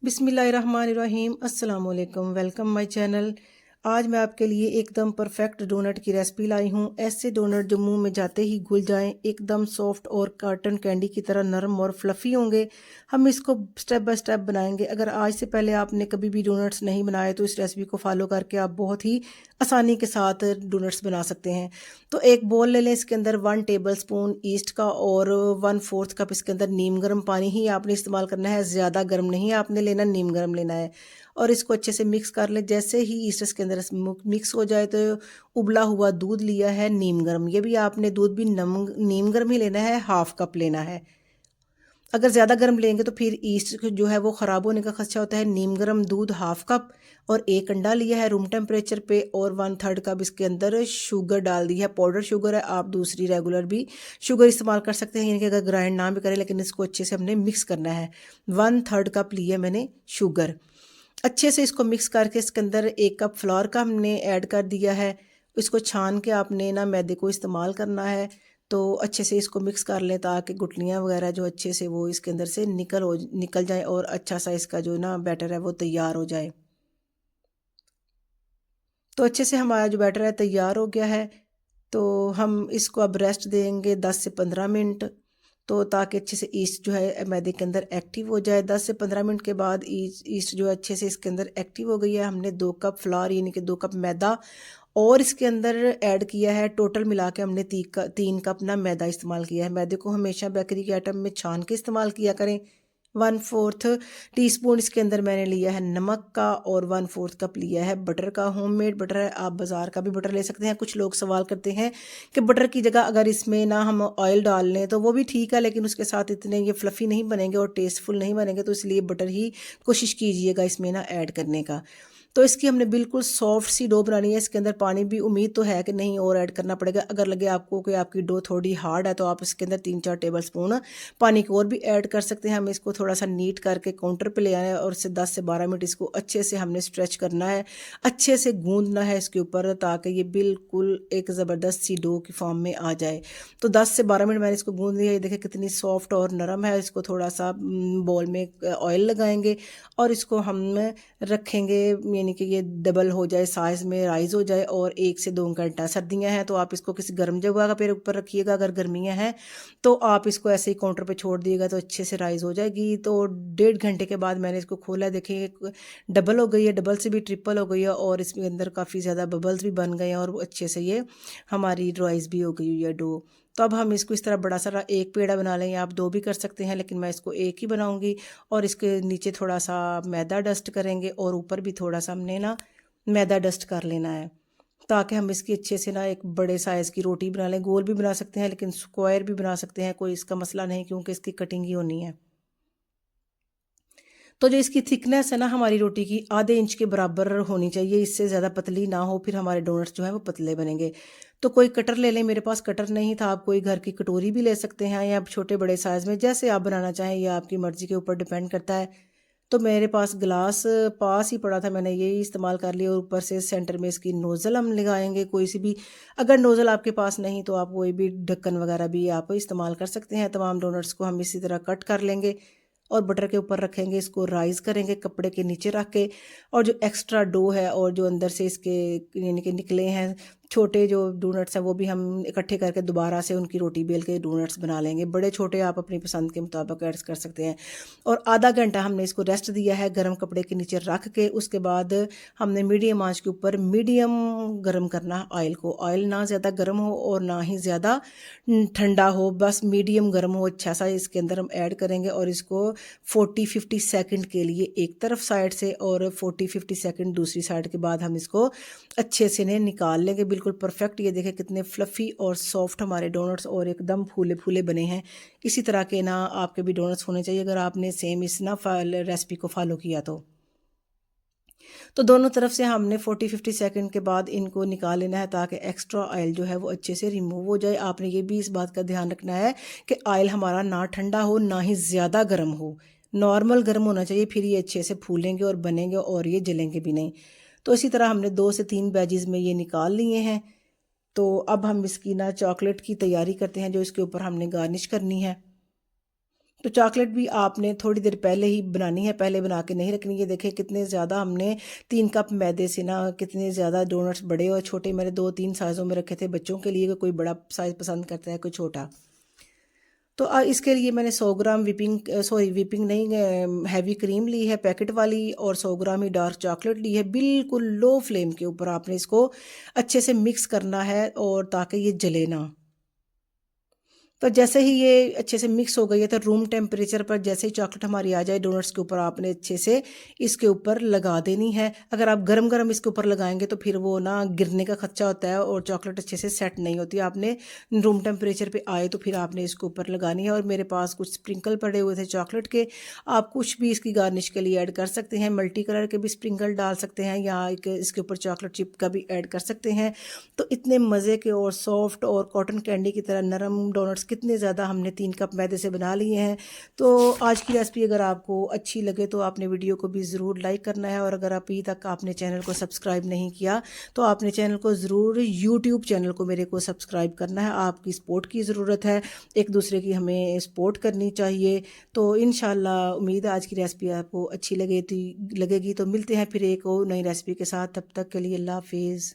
बिस्मिल्लाहिर्रहमानिर्रहीम अस्सलाम वालेकुम। Welcome my channel. आज मैं आपके लिए एकदम परफेक्ट डोनट की रेसिपी लाई हूँ। ऐसे डोनट जो मुंह में जाते ही घुल जाएं, एकदम सॉफ्ट और कॉटन कैंडी की तरह नरम और फ्लफ़ी होंगे। हम इसको स्टेप बाय स्टेप बनाएंगे। अगर आज से पहले आपने कभी भी डोनट्स नहीं बनाए तो इस रेसिपी को फॉलो करके आप बहुत ही आसानी के साथ डोनट्स बना सकते हैं। तो एक बोल ले लें, इसके अंदर 1 टेबलस्पून ईस्ट का और 1/4 कप इसके अंदर नीम गर्म पानी ही आपने इस्तेमाल करना है। ज़्यादा गर्म नहीं आपने लेना, नीम गर्म लेना है। और इसको अच्छे से मिक्स कर लें। जैसे ही ईस्ट इसके अंदर मिक्स हो जाए तो उबला हुआ दूध लिया है नीम गर्म, ये भी आपने दूध भी नीम गर्म ही लेना है, 1/2 कप लेना है। अगर ज़्यादा गर्म लेंगे तो फिर ईस्ट जो है वो ख़राब होने का खदशा होता है। नीम गर्म दूध 1/2 कप और एक अंडा लिया है रूम टेम्परेचर पे, और 1/3 कप इसके अंदर शुगर डाल दी है। पाउडर शुगर है, आप दूसरी रेगुलर भी शुगर इस्तेमाल कर सकते हैं, यानी कि अगर ग्राइंड ना भी करें, लेकिन इसको अच्छे से हमने मिक्स करना है। 1/3 कप लिया मैंने शुगर। अच्छे से इसको मिक्स करके इसके अंदर 1 कप फ्लोर का हमने ऐड कर दिया है। इसको छान के आपने ना मैदे को इस्तेमाल करना है। तो अच्छे से इसको मिक्स कर लें ताकि गुठलियाँ वगैरह जो अच्छे से वो इसके अंदर से निकल जाए और अच्छा सा इसका जो ना बैटर है वो तैयार हो जाए। तो अच्छे से हमारा जो बैटर है तैयार हो गया है। तो हम इसको अब रेस्ट देंगे 10 से 15 मिनट, तो ताकि अच्छे से ईस्ट जो है मैदे के अंदर एक्टिव हो जाए। 10 से 15 मिनट के बाद ईस्ट जो है अच्छे से इसके अंदर एक्टिव हो गई है। हमने 2 कप फ्लावर यानी कि 2 कप मैदा और इसके अंदर ऐड किया है। टोटल मिला के हमने 3 कप ना मैदा इस्तेमाल किया है। मैदे को हमेशा बेकरी के आइटम में छान के इस्तेमाल किया करें। 1/4 टीस्पून इसके अंदर मैंने लिया है नमक का और 1/4 कप लिया है बटर का। होममेड बटर है, आप बाज़ार का भी बटर ले सकते हैं। कुछ लोग सवाल करते हैं कि बटर की जगह अगर इसमें ना हम ऑयल डाल लें तो वो भी ठीक है, लेकिन उसके साथ इतने ये फ्लफ़ी नहीं बनेंगे और टेस्टफुल नहीं बनेंगे, तो इसलिए बटर ही कोशिश कीजिएगा इसमें ना ऐड करने का। तो इसकी हमने बिल्कुल सॉफ्ट सी डो बनानी है। इसके अंदर पानी भी उम्मीद तो है कि नहीं और ऐड करना पड़ेगा। अगर लगे आपको कि आपकी डो थोड़ी हार्ड है तो आप इसके अंदर 3-4 टेबलस्पून पानी को और भी ऐड कर सकते हैं। हमें इसको थोड़ा सा नीट करके काउंटर पे ले आना है और इससे 10 से 12 मिनट इसको अच्छे से हमने स्ट्रेच करना है, अच्छे से गूंदना है इसके ऊपर, ताकि ये बिल्कुल एक ज़बरदस्त सी डो की फॉर्म में आ जाए। तो 10 से 12 मिनट मैंने इसको गूंद लिया। ये देखिए कितनी सॉफ्ट और नरम है। इसको थोड़ा सा बॉल में ऑयल लगाएंगे और इसको हम रखेंगे, यानी कि ये डबल हो जाए, साइज़ में राइज़ हो जाए। और 1 से 2 घंटा, सर्दियां हैं तो आप इसको किसी गर्म जगह का पेड़ ऊपर रखिएगा। अगर गर्मियां हैं तो आप इसको ऐसे ही काउंटर पे छोड़ दिएगा तो अच्छे से राइज़ हो जाएगी। तो 1.5 घंटे के बाद मैंने इसको खोला, देखिए डबल हो गई है, डबल से भी ट्रिपल हो गई है और इसके अंदर काफ़ी ज़्यादा बबल्स भी बन गए हैं और अच्छे से ये हमारी राइज़ भी हो गई हुई है डो। तो अब हम इसको इस तरह बड़ा सारा एक पेड़ा बना लें, या आप 2 भी कर सकते हैं, लेकिन मैं इसको एक ही बनाऊंगी। और इसके नीचे थोड़ा सा मैदा डस्ट करेंगे और ऊपर भी थोड़ा सा हमने ना मैदा डस्ट कर लेना है, ताकि हम इसकी अच्छे से ना एक बड़े साइज़ की रोटी बना लें। गोल भी बना सकते हैं, लेकिन स्क्वायर भी बना सकते हैं, कोई इसका मसला नहीं, क्योंकि इसकी कटिंग ही होनी है। तो जो इसकी थिकनेस है ना हमारी रोटी की, आधे इंच के बराबर होनी चाहिए, इससे ज़्यादा पतली ना हो, फिर हमारे डोनट्स जो है वो पतले बनेंगे। तो कोई कटर ले लें, मेरे पास कटर नहीं था, आप कोई घर की कटोरी भी ले सकते हैं, या छोटे बड़े साइज़ में जैसे आप बनाना चाहें, ये आपकी मर्ज़ी के ऊपर डिपेंड करता है। तो मेरे पास गिलास पास ही पड़ा था, मैंने यही इस्तेमाल कर लिया। और ऊपर से सेंटर में इसकी नोज़ल हम लगाएंगे, कोई सी भी। अगर नोज़ल आपके पास नहीं तो आप कोई भी ढक्कन वगैरह भी आप इस्तेमाल कर सकते हैं। तमाम डोनट्स को हम इसी तरह कट कर लेंगे और बटर के ऊपर रखेंगे, इसको राइज़ करेंगे कपड़े के नीचे रख के। और जो एक्स्ट्रा डो है और जो अंदर से इसके यानी कि निकले हैं छोटे जो डोनट्स हैं, वो भी हम इकट्ठे करके दोबारा से उनकी रोटी बेल के डोनट्स बना लेंगे। बड़े छोटे आप अपनी पसंद के मुताबिक ऐड कर सकते हैं। और आधा घंटा हमने इसको रेस्ट दिया है गर्म कपड़े के नीचे रख के। उसके बाद हमने मीडियम आंच के ऊपर मीडियम गर्म करना ऑयल को। ऑयल ना ज़्यादा गर्म हो और ना ही ज़्यादा ठंडा हो, बस मीडियम गर्म हो अच्छा सा। इसके अंदर हम ऐड करेंगे और इसको 40-50 सेकंड के लिए एक तरफ साइड से और 40-50 सेकंड दूसरी साइड के बाद हम इसको अच्छे से इन्हें निकाल लेंगे। बिल्कुल परफेक्ट, ये देखें कितने फ्लफ़ी और सॉफ्ट हमारे डोनट्स और एकदम फूले फूले बने हैं। इसी तरह के ना आपके भी डोनट्स होने चाहिए अगर आपने सेम इस ना रेसिपी को फॉलो किया तो दोनों तरफ से हमने 40-50 सेकंड के बाद इनको निकाल लेना है, ताकि एक्स्ट्रा ऑयल जो है वो अच्छे से रिमूव हो जाए। आपने ये भी इस बात का ध्यान रखना है कि ऑयल हमारा ना ठंडा हो ना ही ज़्यादा गर्म हो, नॉर्मल गर्म होना चाहिए, फिर ये अच्छे से फूलेंगे और बनेंगे और ये जलेंगे भी नहीं। तो इसी तरह हमने 2 से 3 बैजेस में ये निकाल लिए हैं। तो अब हम इसकी ना चॉकलेट की तैयारी करते हैं, जो इसके ऊपर हमने गार्निश करनी है। तो चॉकलेट भी आपने थोड़ी देर पहले ही बनानी है, पहले बना के नहीं रखनी है। देखिए कितने ज़्यादा हमने 3 कप मैदे से ना कितने ज़्यादा डोनट्स, बड़े और छोटे, मैंने 2-3 साइज़ों में रखे थे बच्चों के लिए, कोई बड़ा साइज़ पसंद करता है कोई छोटा। तो इसके लिए मैंने 100 ग्राम विपिंग नहीं, हैवी क्रीम ली है पैकेट वाली, और 100 ग्राम ही डार्क चॉकलेट ली है। बिल्कुल लो फ्लेम के ऊपर आपने इसको अच्छे से मिक्स करना है, और ताकि ये जले ना। तो जैसे ही ये अच्छे से मिक्स हो गई है, तो रूम टेम्परेचर पर जैसे ही चॉकलेट हमारी आ जाए डोनट्स के ऊपर, आपने अच्छे से इसके ऊपर लगा देनी है। अगर आप गरम गरम इसके ऊपर लगाएंगे तो फिर वो ना गिरने का खर्चा होता है, और चॉकलेट अच्छे से सेट नहीं होती। आपने रूम टेम्परेचर पे आए तो फिर आपने इसके ऊपर लगानी है। और मेरे पास कुछ स्प्रिंकल पड़े हुए थे चॉकलेट के, आप कुछ भी इसकी गार्निश के लिए ऐड कर सकते हैं। मल्टी कलर के भी स्प्रिंकल डाल सकते हैं, या एक इसके ऊपर चॉकलेट चिप का भी ऐड कर सकते हैं। तो इतने मज़े के और सॉफ्ट और कॉटन कैंडी की तरह नरम डोनट्स कितने ज़्यादा हमने 3 कप मैदे से बना लिए हैं। तो आज की रेसिपी अगर आपको अच्छी लगे तो आपने वीडियो को भी ज़रूर लाइक करना है, और अगर अभी तक आपने चैनल को सब्सक्राइब नहीं किया तो आपने चैनल को ज़रूर, यूट्यूब चैनल को मेरे को सब्सक्राइब करना है। आपकी सपोर्ट की ज़रूरत है, एक दूसरे की हमें सपोर्ट करनी चाहिए। तो इंशाल्लाह उम्मीद है आज की रेसिपी आपको अच्छी लगेगी। तो मिलते हैं फिर एक और नई रेसिपी के साथ, तब तक के लिए अल्लाह हाफिज़।